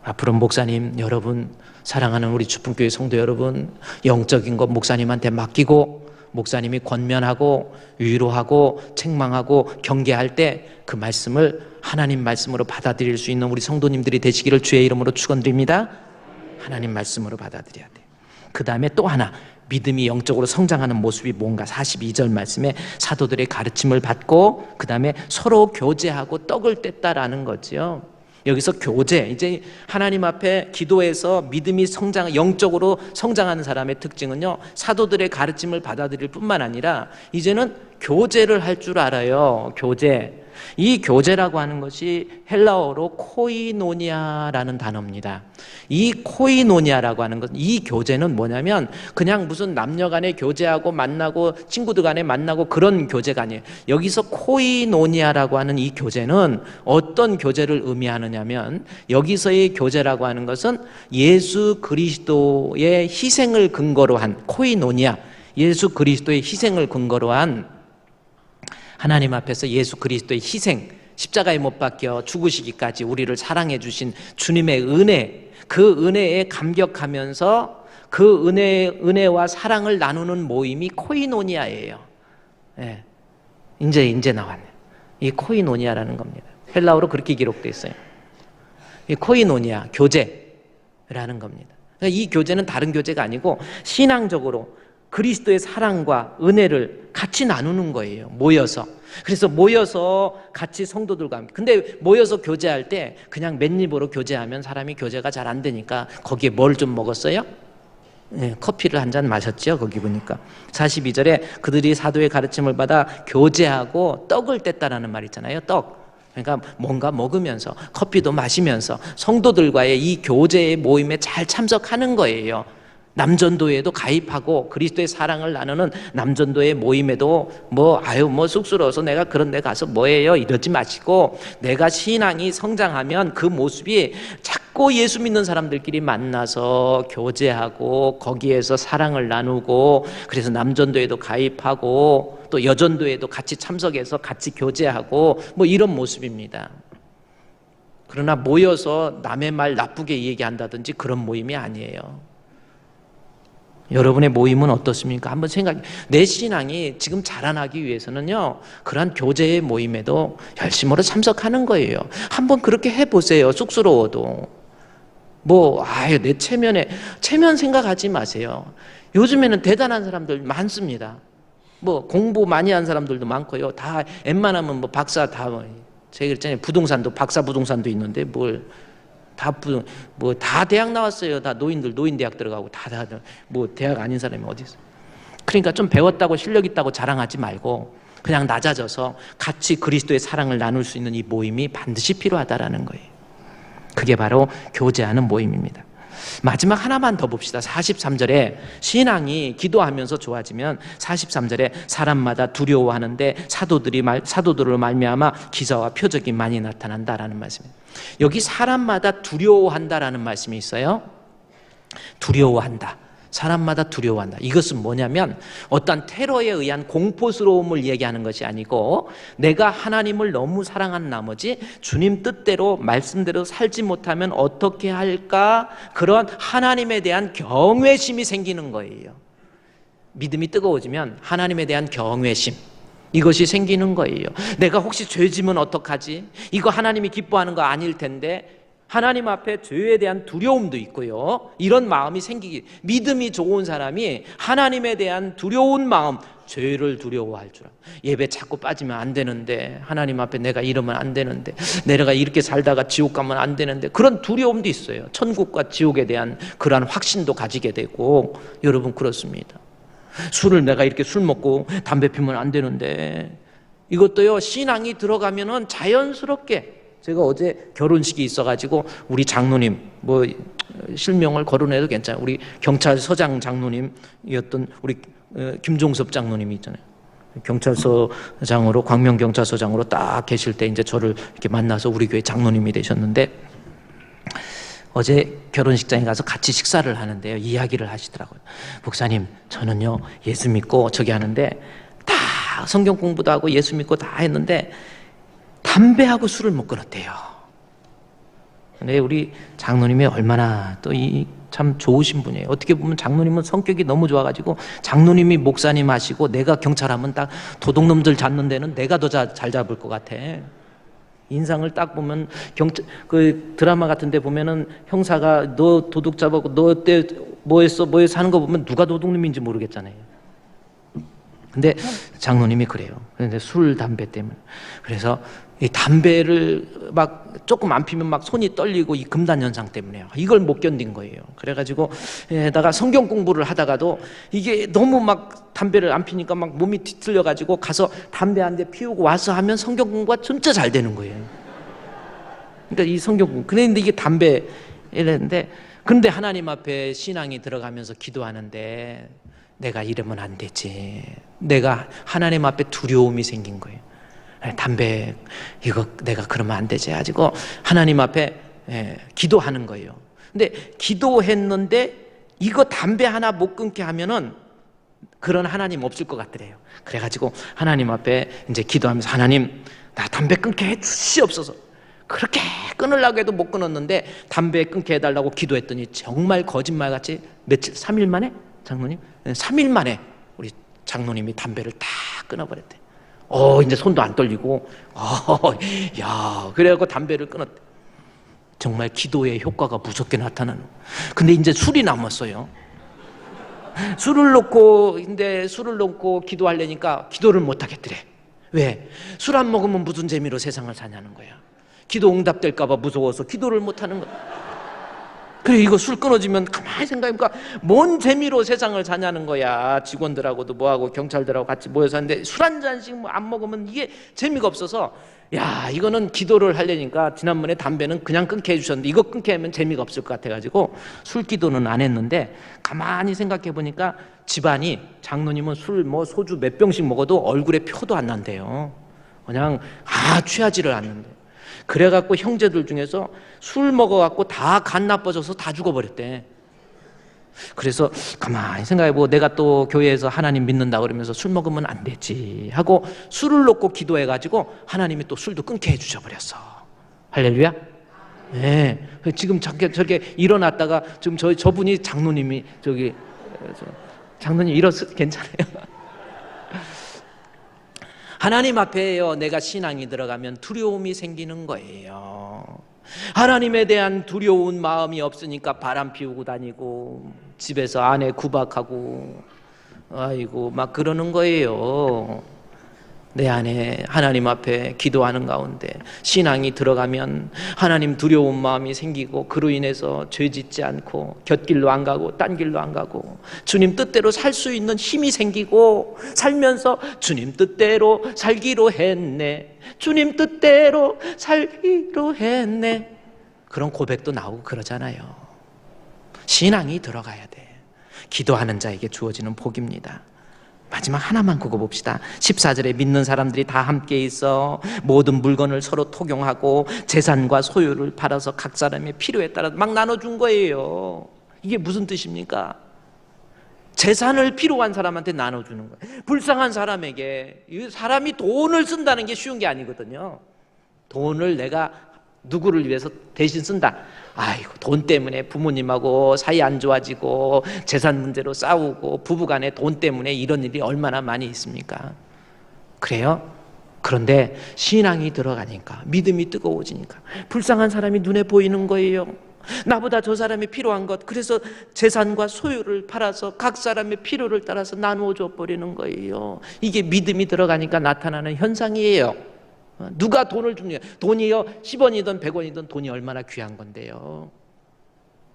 앞으로 목사님 여러분, 사랑하는 우리 주풍교회 성도 여러분, 영적인 것 목사님한테 맡기고 목사님이 권면하고 위로하고 책망하고 경계할 때 그 말씀을 하나님 말씀으로 받아들일 수 있는 우리 성도님들이 되시기를 주의 이름으로 축원드립니다. 하나님 말씀으로 받아들여야 돼요. 그 다음에 또 하나, 믿음이 영적으로 성장하는 모습이 뭔가 42절 말씀에 사도들의 가르침을 받고 그 다음에 서로 교제하고 떡을 뗐다라는 거지요. 여기서 교제, 이제 하나님 앞에 기도해서 믿음이 영적으로 성장하는 사람의 특징은요, 사도들의 가르침을 받아들일 뿐만 아니라 이제는 교제를 할 줄 알아요. 교제. 이 교제라고 하는 것이 헬라어로 코이노니아라는 단어입니다. 이 코이노니아라고 하는 것, 이 교제는 뭐냐면 그냥 무슨 남녀 간에 교제하고 만나고 친구들 간에 만나고 그런 교제가 아니에요. 여기서 코이노니아라고 하는 이 교제는 어떤 교제를 의미하느냐면, 여기서의 교제라고 하는 것은 예수 그리스도의 희생을 근거로 한, 코이노니아, 예수 그리스도의 희생을 근거로 한, 하나님 앞에서 예수 그리스도의 희생, 십자가에 못 박혀 죽으시기까지 우리를 사랑해 주신 주님의 은혜, 그 은혜에 감격하면서 그 은혜와 사랑을 나누는 모임이 코이노니아예요. 예. 이제 나왔네. 이 코이노니아라는 겁니다. 헬라어로 그렇게 기록되어 있어요. 이 코이노니아, 교제라는 겁니다. 그러니까 이 교제는 다른 교제가 아니고 신앙적으로 그리스도의 사랑과 은혜를 같이 나누는 거예요. 모여서. 그래서 모여서 같이 성도들과 함께. 근데 모여서 교제할 때 그냥 맨입으로 교제하면 사람이 교제가 잘 안 되니까 거기에 뭘 좀 먹었어요? 네, 커피를 한 잔 마셨죠. 거기 보니까 42절에 그들이 사도의 가르침을 받아 교제하고 떡을 뗐다라는 말 있잖아요. 떡. 그러니까 뭔가 먹으면서 커피도 마시면서 성도들과의 이 교제의 모임에 잘 참석하는 거예요. 남전도회에도 가입하고 그리스도의 사랑을 나누는 남전도회 모임에도 뭐 쑥스러워서 내가 그런 데 가서 뭐해요 이러지 마시고, 내가 신앙이 성장하면 그 모습이 자꾸 예수 믿는 사람들끼리 만나서 교제하고 거기에서 사랑을 나누고, 그래서 남전도회에도 가입하고 또 여전도회에도 같이 참석해서 같이 교제하고 뭐 이런 모습입니다. 그러나 모여서 남의 말 나쁘게 얘기한다든지 그런 모임이 아니에요. 여러분의 모임은 어떻습니까? 한번 생각해. 내 신앙이 지금 자라나기 위해서는요, 그러한 교제의 모임에도 열심으로 참석하는 거예요. 한번 그렇게 해보세요. 쑥스러워도. 내 체면 생각하지 마세요. 요즘에는 대단한 사람들 많습니다. 공부 많이 한 사람들도 많고요. 다 웬만하면 박사 제가 그랬잖아요. 부동산도 박사 부동산도 있는데 다 대학 나왔어요. 다 노인 대학 들어가고 대학 아닌 사람이 어디 있어요. 그러니까 좀 배웠다고 실력 있다고 자랑하지 말고 그냥 낮아져서 같이 그리스도의 사랑을 나눌 수 있는 이 모임이 반드시 필요하다라는 거예요. 그게 바로 교제하는 모임입니다. 마지막 하나만 더 봅시다. 43절에 신앙이 기도하면서 좋아지면 43절에 사람마다 두려워하는데 사도들을 말미암아 기사와 표적이 많이 나타난다라는 말씀입니다. 여기 사람마다 두려워한다라는 말씀이 있어요. 두려워한다. 사람마다 두려워한다. 이것은 뭐냐면 어떤 테러에 의한 공포스러움을 얘기하는 것이 아니고, 내가 하나님을 너무 사랑한 나머지 주님 뜻대로 말씀대로 살지 못하면 어떻게 할까, 그런 하나님에 대한 경외심이 생기는 거예요. 믿음이 뜨거워지면 하나님에 대한 경외심, 이것이 생기는 거예요. 내가 혹시 죄 지면 어떡하지? 이거 하나님이 기뻐하는 거 아닐 텐데, 하나님 앞에 죄에 대한 두려움도 있고요. 이런 마음이 믿음이 좋은 사람이 하나님에 대한 두려운 마음, 죄를 두려워할 줄 알아. 예배 자꾸 빠지면 안 되는데, 하나님 앞에 내가 이러면 안 되는데, 내가 이렇게 살다가 지옥 가면 안 되는데, 그런 두려움도 있어요. 천국과 지옥에 대한 그러한 확신도 가지게 되고. 여러분 그렇습니다. 내가 이렇게 술 먹고 담배 피우면 안 되는데, 이것도요, 신앙이 들어가면은 자연스럽게. 제가 어제 결혼식이 있어가지고 우리 장로님, 실명을 거론해도 괜찮아요. 우리 경찰서장 장로님이었던 우리 김종섭 장로님이 있잖아요. 경찰서장으로, 광명경찰서장으로 딱 계실 때 이제 저를 이렇게 만나서 우리 교회 장로님이 되셨는데, 어제 결혼식장에 가서 같이 식사를 하는데요, 이야기를 하시더라고요. 목사님, 저는요 예수 믿고 저기 하는데, 다 성경 공부도 하고 예수 믿고 다 했는데 담배하고 술을 못 끊었대요. 근데 우리 장로님이 얼마나 또 참 좋으신 분이에요. 어떻게 보면 장로님은 성격이 너무 좋아가지고, 장로님이 목사님 하시고 내가 경찰하면 딱 도둑놈들 잡는 데는 내가 더 잘 잡을 것 같아. 인상을 딱 보면 그 드라마 같은 데 보면은 형사가 너 도둑 잡았고 너 때 뭐 했어 하는 거 보면 누가 도둑놈인지 모르겠잖아요. 근데 장로님이 그래요. 그런데 술, 담배 때문에. 그래서 이 담배를 막 조금 안 피면 막 손이 떨리고, 이 금단 현상 때문에요. 이걸 못 견딘 거예요. 그래가지고 에다가 성경 공부를 하다가도 이게 너무 막 담배를 안 피니까 막 몸이 뒤틀려가지고 가서 담배 한 대 피우고 와서 하면 성경 공부가 진짜 잘 되는 거예요. 그러니까 이 성경 공부. 그런데 이게 담배 이랬는데, 근데 하나님 앞에 신앙이 들어가면서 기도하는데 내가 이러면 안 되지. 내가 하나님 앞에 두려움이 생긴 거예요. 담배 이거 내가 그러면 안 되지 가지고 하나님 앞에 기도하는 거예요. 근데 기도했는데 이거 담배 하나 못 끊게 하면은 그런 하나님 없을 것 같더래요. 그래가지고 하나님 앞에 이제 기도하면서, 하나님 나 담배 끊게 해 주시옵소서. 그렇게 끊으려고 해도 못 끊었는데 담배 끊게 해달라고 기도했더니 정말 거짓말같이 며칠, 3일 만에? 장로님? 3일 만에 우리 장로님이 담배를 다 끊어버렸대. 이제 손도 안 떨리고, 야, 그래갖고 담배를 끊었대. 정말 기도의 효과가 무섭게 나타나는. 근데 이제 술이 남았어요. 술을 놓고 기도하려니까 기도를 못 하겠더래. 왜? 술 안 먹으면 무슨 재미로 세상을 사냐는 거야. 기도 응답될까 봐 무서워서 기도를 못 하는 거야. 그래, 이거 술 끊어지면 가만히 생각해보니까 뭔 재미로 세상을 사냐는 거야. 직원들하고도 뭐하고 경찰들하고 같이 모여서 하는데 술 한 잔씩 안 먹으면 이게 재미가 없어서, 야, 이거는 기도를 하려니까 지난번에 담배는 그냥 끊게 해주셨는데 이거 끊게 하면 재미가 없을 것 같아가지고 술 기도는 안 했는데, 가만히 생각해보니까 집안이, 장로님은 술 소주 몇 병씩 먹어도 얼굴에 표도 안 난대요. 그냥 취하지를 않는데. 그래갖고 형제들 중에서 술 먹어갖고 다 간 나빠져서 다 죽어버렸대. 그래서 가만히 생각해보고 내가 또 교회에서 하나님 믿는다 그러면서 술 먹으면 안 되지 하고 술을 놓고 기도해가지고 하나님이 또 술도 끊게 해주셔버렸어. 할렐루야. 네. 지금 저렇게 일어났다가 지금 저분이 장로님이 장로님 괜찮아요. 하나님 앞에요, 내가 신앙이 들어가면 두려움이 생기는 거예요. 하나님에 대한 두려운 마음이 없으니까 바람 피우고 다니고 집에서 아내 구박하고 막 그러는 거예요. 내 안에 하나님 앞에 기도하는 가운데 신앙이 들어가면 하나님 두려운 마음이 생기고, 그로 인해서 죄 짓지 않고 곁길로 안 가고 딴 길로 안 가고 주님 뜻대로 살 수 있는 힘이 생기고, 살면서 주님 뜻대로 살기로 했네, 주님 뜻대로 살기로 했네, 그런 고백도 나오고 그러잖아요. 신앙이 들어가야 돼. 기도하는 자에게 주어지는 복입니다. 마지막 하나만 그거 봅시다. 14절에 믿는 사람들이 다 함께 있어 모든 물건을 서로 통용하고 재산과 소유를 팔아서 각 사람의 필요에 따라 막 나눠준 거예요. 이게 무슨 뜻입니까? 재산을 필요한 사람한테 나눠주는 거예요. 불쌍한 사람에게. 사람이 돈을 쓴다는 게 쉬운 게 아니거든요. 돈을 내가 누구를 위해서 대신 쓴다. 돈 때문에 부모님하고 사이 안 좋아지고 재산 문제로 싸우고 부부간에 돈 때문에 이런 일이 얼마나 많이 있습니까? 그래요? 그런데 신앙이 들어가니까, 믿음이 뜨거워지니까 불쌍한 사람이 눈에 보이는 거예요. 나보다 저 사람이 필요한 것, 그래서 재산과 소유를 팔아서 각 사람의 필요를 따라서 나누어 줘 버리는 거예요. 이게 믿음이 들어가니까 나타나는 현상이에요. 누가 돈을 주냐? 돈이요, 10원이든 100원이든 돈이 얼마나 귀한 건데요.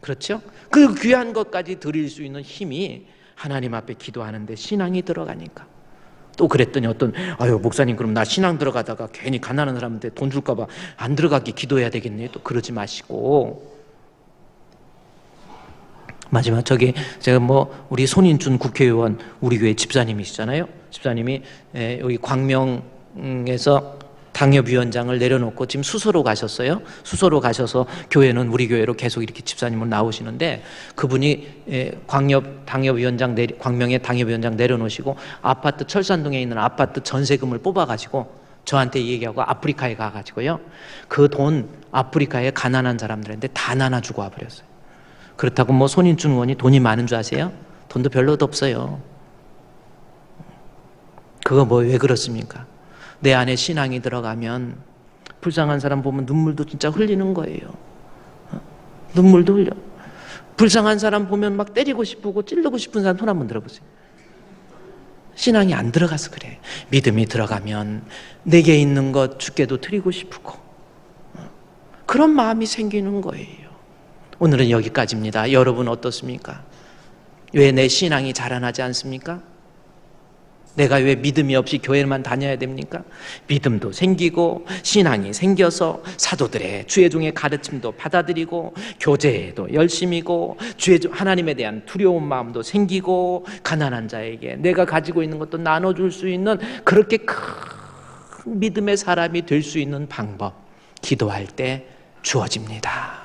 그렇죠? 그 귀한 것까지 드릴 수 있는 힘이 하나님 앞에 기도하는데 신앙이 들어가니까. 또 그랬더니 목사님, 그럼 나 신앙 들어가다가 괜히 가난한 사람한테 돈 줄까 봐 안 들어가게 기도해야 되겠네. 또 그러지 마시고. 마지막 제가 우리 손인준 국회의원, 우리 교회 집사님이시잖아요. 집사님이 여기 광명에서 당협위원장을 내려놓고 지금 수소로 가셨어요. 수소로 가셔서 교회는 우리 교회로 계속 이렇게 집사님은 나오시는데, 그분이 광명의 당협위원장 내려놓으시고 아파트, 철산동에 있는 아파트 전세금을 뽑아가지고 저한테 얘기하고 아프리카에 가가지고요, 그 돈 아프리카에 가난한 사람들한테 다 나눠주고 와버렸어요. 그렇다고 손인준 의원이 돈이 많은 줄 아세요? 돈도 별로도 없어요. 그거 왜 그렇습니까? 내 안에 신앙이 들어가면 불쌍한 사람 보면 눈물도 진짜 흘리는 거예요. 눈물도 흘려. 불쌍한 사람 보면 막 때리고 싶고 찌르고 싶은 사람 손 한번 들어보세요. 신앙이 안 들어가서 그래. 믿음이 들어가면 내게 있는 것 주께도 드리고 싶고 그런 마음이 생기는 거예요. 오늘은 여기까지입니다. 여러분 어떻습니까? 왜 내 신앙이 자라나지 않습니까? 내가 왜 믿음이 없이 교회만 다녀야 됩니까? 믿음도 생기고 신앙이 생겨서 사도들의 주의 종의 가르침도 받아들이고 교제에도 열심이고 하나님에 대한 두려운 마음도 생기고 가난한 자에게 내가 가지고 있는 것도 나눠줄 수 있는 그렇게 큰 믿음의 사람이 될 수 있는 방법, 기도할 때 주어집니다.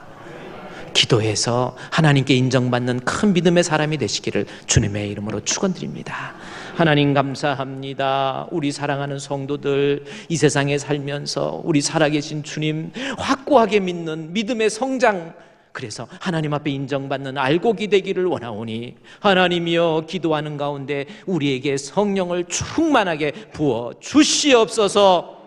기도해서 하나님께 인정받는 큰 믿음의 사람이 되시기를 주님의 이름으로 축원드립니다. 하나님 감사합니다. 우리 사랑하는 성도들, 이 세상에 살면서 우리 살아계신 주님 확고하게 믿는 믿음의 성장, 그래서 하나님 앞에 인정받는 알곡이 되기를 원하오니 하나님이여, 기도하는 가운데 우리에게 성령을 충만하게 부어 주시옵소서.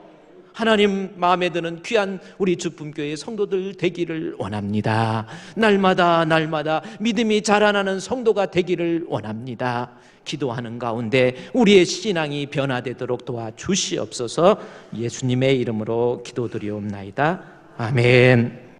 하나님 마음에 드는 귀한 우리 주품교회 성도들 되기를 원합니다. 날마다 믿음이 자라나는 성도가 되기를 원합니다. 기도하는 가운데 우리의 신앙이 변화되도록 도와주시옵소서. 예수님의 이름으로 기도드리옵나이다. 아멘.